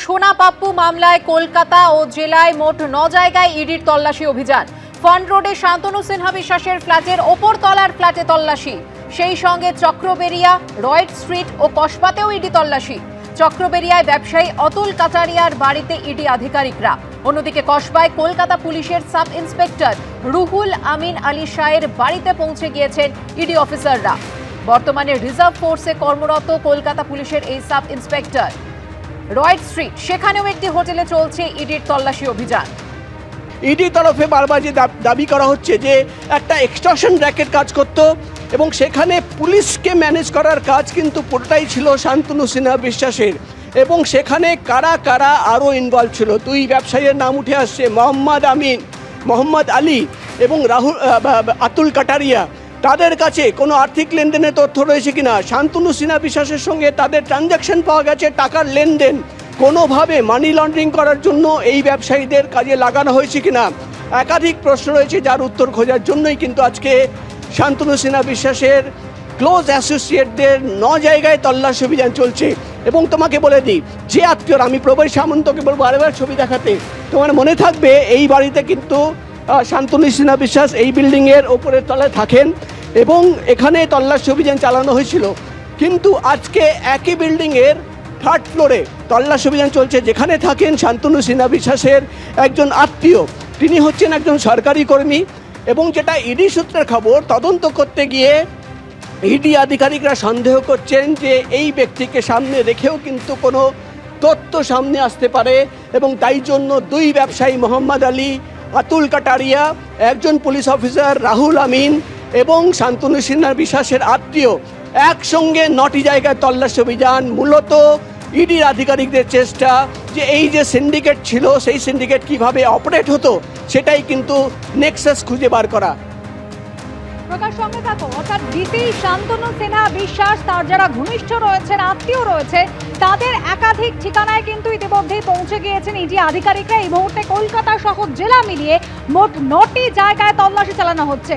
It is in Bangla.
সোনা পাপ্পু মামলায় কলকাতা ও জেলায় মোট 9 জায়গায় ইডির তল্লাশি অভিযান। ফান্ড রোডে শান্তনু সিনহা বিশ্বাসের ফ্ল্যাটের ওপর তলার ফ্ল্যাটে তল্লাশি, সেই সঙ্গে চক্রবেরিয়া, রয়েট স্ট্রিট ও কসবাতেও ইডি তল্লাশি। চক্রবেরিয়ায় ব্যবসায়ী অতুল কাটারিয়ার বাড়িতে ইডি আধিকারিকরা। অন্যদিকে কসবায় কলকাতা পুলিশের সাব ইন্সপেক্টর রুহুল আমিন আলী শাহের বাড়িতে পৌঁছে গিয়েছেন ইডি অফিসাররা। বর্তমানে রিজার্ভ ফোর্সে কর্মরত কলকাতা পুলিশের এই সাব ইন্সপেক্টর। রয়েট স্ট্রিট, সেখানেও একটি হোটেলে চলছে ইডির তল্লাশি অভিযান। ইডি তরফে বারবার যে দাবি করা হচ্ছে যে একটা এক্সটর্শন র্যাকেট কাজ করত এবং সেখানে পুলিশকে ম্যানেজ করার কাজ কিন্তু পুরোটাই ছিল শান্তনু সিনহা বিশ্বাসের, এবং সেখানে কারা কারা আরও ইনভলভ ছিল। দুই ব্যবসায়ীর নাম উঠে আসছে, মোহাম্মদ আমিন, মোহাম্মদ আলী এবং আতুল কাটারিয়া। তাদের কাছে কোনো আর্থিক লেনদেনের তথ্য রয়েছে কিনা, শান্তনু সিনহা বিশ্বাসের সঙ্গে তাদের ট্রানজ্যাকশন পাওয়া গেছে, টাকার লেনদেন কোনোভাবে মানি লন্ডারিং করার জন্য এই ব্যবসায়ীদের কাজে লাগানো হয়েছে কিনা, একাধিক প্রশ্ন রয়েছে, যার উত্তর খোঁজার জন্যই কিন্তু আজকে শান্তনু সিনহা বিশ্বাসের ক্লোজ অ্যাসোসিয়েটদের 9 জায়গায় তল্লাশি অভিযান চলছে। এবং তোমাকে বলে দিই, যে আত্মীয়, আমি প্রবীর সামন্তকে বলবো আরেকবার ছবি দেখাতে, তোমার মনে থাকবে এই বাড়িতে কিন্তু শান্তনু সিনহা বিশ্বাস এই বিল্ডিংয়ের ওপরের তলায় থাকেন এবং এখানে তল্লাশি অভিযান চালানো হয়েছিল। কিন্তু আজকে একই বিল্ডিংয়ের 3rd ফ্লোরে তল্লাশি অভিযান চলছে, যেখানে থাকেন শান্তনু সিনহা বিশ্বাসের একজন আত্মীয়। তিনি হচ্ছেন একজন সরকারি কর্মী, এবং যেটা ইডি সূত্রের খবর, তদন্ত করতে গিয়ে ইডি আধিকারিকরা সন্দেহ করছেন যে এই ব্যক্তিকে সামনে রেখেও কিন্তু কোনো তথ্য সামনে আসতে পারে, এবং তাই জন্য দুই ব্যবসায়ী মোহাম্মদ আলী, আতুল কাটারিয়া, একজন পুলিশ অফিসার রাহুল আমিন এবং শান্তনু সিনহা বিশ্বাসের আত্মীয় একসঙ্গে 9টি জায়গায় তল্লাশি অভিযান। মূলত ইডির আধিকারিকদের চেষ্টা যে এই যে সিন্ডিকেট ছিল, সেই সিন্ডিকেট কিভাবে অপারেট হতো সেটাই কিন্তু নেক্সাস খুঁজে বার করা। প্রকাশ, সঙ্গে থাকো। অর্থাৎ দিতেই শান্তনু সিনহা বিশ্বাস, তার যারা ঘনিষ্ঠ রয়েছেন, আত্মীয় রয়েছে, তাদের একাধিক ঠিকানায় কিন্তু ইতিমধ্যেই পৌঁছে গিয়েছেন ইডি আধিকারিকরা। এই মুহূর্তে কলকাতা সহ জেলা মিলিয়ে মোট 9টি জায়গায় তল্লাশি চালানো হচ্ছে।